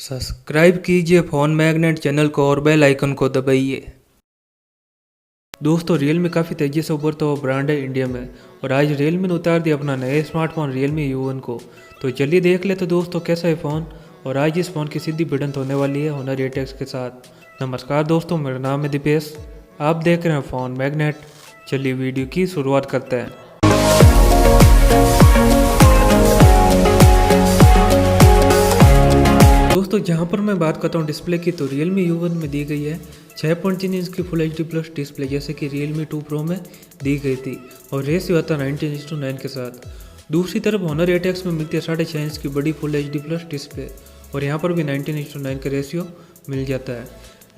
Subscribe कीजिए phone magnet channel को और बेल आइकन को दबाइए। दोस्तों Realme काफ़ी तेज़ी से उभरता हुआ ब्रांड है इंडिया में और आज Realme ने उतार दिया अपना नया स्मार्टफोन Realme U1 को। तो चलिए देख लेते दोस्तों कैसा है फ़ोन और आज इस फ़ोन की सीधी भिड़ंत होने वाली है Honor 8X के साथ। नमस्कार दोस्तों, मेरा नाम है दीपेश, आप देख रहे हैं फ़ोन मैग्नेट। चलिए वीडियो की शुरुआत करते हैं। दोस्तों जहां पर मैं बात करता हूं डिस्प्ले की, तो Realme U1 में दी गई है 6.3 इंच की फुल HD प्लस डिस्प्ले, जैसे कि Realme 2 Pro में दी गई थी और रेशियो आता है 19:9 के साथ। दूसरी तरफ Honor 8X में मिलती है 6.5 इंच की बड़ी फुल HD प्लस डिस्प्ले और यहाँ पर भी 19:9 का रेशियो मिल जाता है।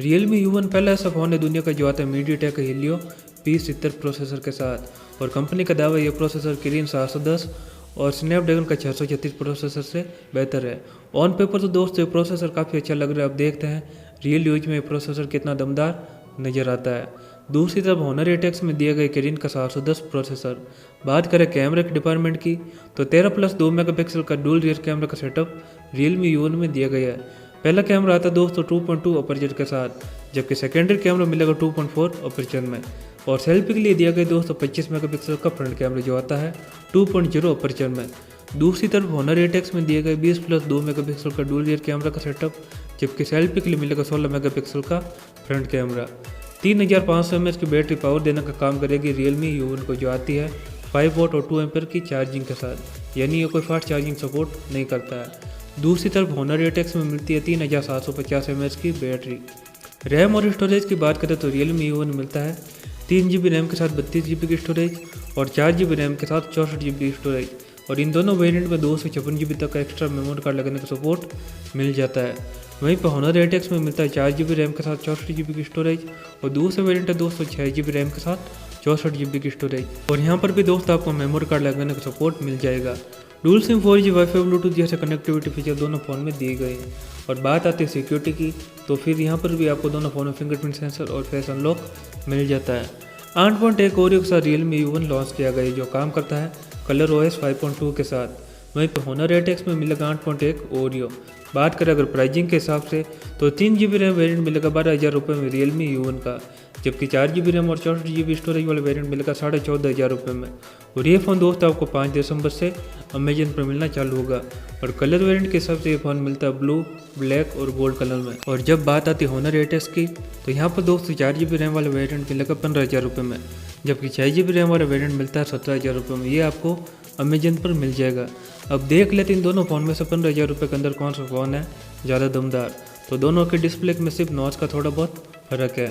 Realme U1 पहला ऐसा फ़ोन है दुनिया का जो आता है MediaTek Helio P70 प्रोसेसर के साथ और कंपनी का दावा है ये प्रोसेसर Kirin 710 और स्नैपड्रैगन का 636 प्रोसेसर से बेहतर है। ऑन पेपर तो दोस्तों ये प्रोसेसर काफ़ी अच्छा लग रहा है। अब देखते हैं रियल यूज में ये प्रोसेसर कितना दमदार नज़र आता है। दूसरी तरफ Honor 8X में दिया गया Kirin का 710 प्रोसेसर। बात करें कैमरे के डिपार्टमेंट की, तो 13+2 मेगापिक्सल का डुअल रियर कैमरा का सेटअप Realme U1 में दिया गया है। पहला कैमरा आता है दोस्तों 2.2 अपर्चर के साथ, जबकि सेकेंडरी कैमरा मिलेगा 2.4 अपर्चर में और सेल्फी के लिए दिया गया दोस्तों 25 मेगापिक्सल का फ्रंट कैमरा जो आता है 2.0 अपर्चर में। दूसरी तरफ Honor 8X में दिए गए 20+2 मेगापिक्सल का डुअल रियर कैमरा का सेटअप, जबकि सेल्फी के लिए मिलेगा 16 मेगापिक्सल का फ्रंट कैमरा। 3500 mAh की बैटरी पावर देने का काम करेगी Realme U1 को, जो आती है 5 वोट और 2 एम्पेयर की चार्जिंग के साथ, यानी ये कोई फास्ट चार्जिंग सपोर्ट नहीं करता है। दूसरी तरफ Honor 8X में मिलती है 3750 mAh की बैटरी। रैम और स्टोरेज की बात करें तो Realme U1 में मिलता है 3GB रैम के साथ 32GB की स्टोरेज और 4GB रैम के साथ 64GB स्टोरेज और इन दोनों वेरिएंट में 256GB तक का एक्स्ट्रा मेमोरी कार्ड लगने का सपोर्ट मिल जाता है। वहीं पर Honor 8X में मिलता है 4GB रैम के साथ 64GB की स्टोरेज और दूसरा वेरिएंट है दोस्तों 6GB रैम के साथ 64GB की स्टोरेज और यहाँ पर भी दोस्तों आपको मेमोरी कार्ड लगाने का सपोर्ट मिल जाएगा। Dual SIM 4G wifi Bluetooth जैसे कनेक्टिविटी फीचर दोनों फ़ोन में दिए गए हैं। और बात आती है सिक्योरिटी की, तो फिर यहाँ पर भी आपको दोनों फ़ोन में फिंगरप्रिंट सेंसर और फेस अनलॉक मिल जाता है। 8.1 ओरियो के साथ Realme U1 लॉन्च किया गया जो काम करता है ColorOS 5.2 के साथ। वहीं पर Honor 8X में मिलेगा 8.1 ओरियो। बात करें अगर प्राइसिंग के हिसाब से, तो 3GB रैम वेरिएंट मिलेगा 12,000 रुपये में Realme U1 का, जबकि 4GB रैम और 64GB स्टोरेज वाला वेरिएंट मिलेगा 14,500 रुपये में। और ये फ़ोन दोस्तों आपको 5 दिसंबर से अमेजन पर मिलना चालू होगा और कलर वेरिएंट के हिसाब से ये फ़ोन मिलता है ब्लू, ब्लैक और गोल्ड कलर में। और जब बात आती है Honor 8X की, तो यहाँ पर दोस्तों 4GB रैम वाला वेरिएंट मिलेगा 15,000 रुपये में, जबकि 6GB रैम वाला वेरिएंट मिलता है 17,000 रुपये में। ये आपको अमेजन पर मिल जाएगा। अब देख लेते इन दोनों फ़ोन में से 15,000 रुपये के अंदर कौन सा फ़ोन है ज़्यादा दमदार। तो दोनों के डिस्प्ले में सिर्फ नॉच का थोड़ा बहुत फ़र्क है।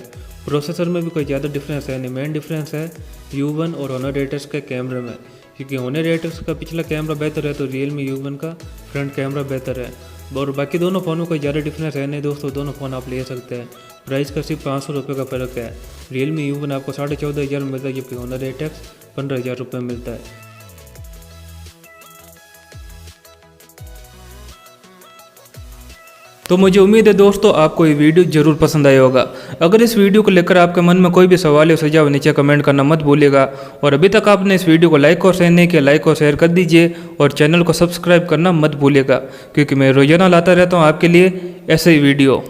प्रोसेसर में भी कोई ज़्यादा डिफरेंस है नहीं। मेन डिफरेंस है U1 और Honor 8X के कैमरे में, क्योंकि Honor 8X का पिछला कैमरा बेहतर है तो Realme U1 का फ्रंट कैमरा बेहतर है। और बाकी दोनों फ़ोनों का ज़्यादा डिफरेंस है नहीं दोस्तों, दोनों फ़ोन आप ले सकते हैं। प्राइस का सिर्फ 500 रुपये का फ़र्क है। Realme U1 आपको 14,500 में मिलता है, जबकि Honor 8X 15,000 रुपये में मिलता है। तो मुझे उम्मीद है दोस्तों आपको ये वीडियो जरूर पसंद आया होगा। अगर इस वीडियो को लेकर आपके मन में कोई भी सवाल या सुझाव नीचे कमेंट करना मत भूलिएगा और अभी तक आपने इस वीडियो को लाइक और शेयर नहीं किया, लाइक और शेयर कर दीजिए और चैनल को सब्सक्राइब करना मत भूलिएगा, क्योंकि मैं रोजाना लाता रहता हूँ आपके लिए ऐसे ही वीडियो।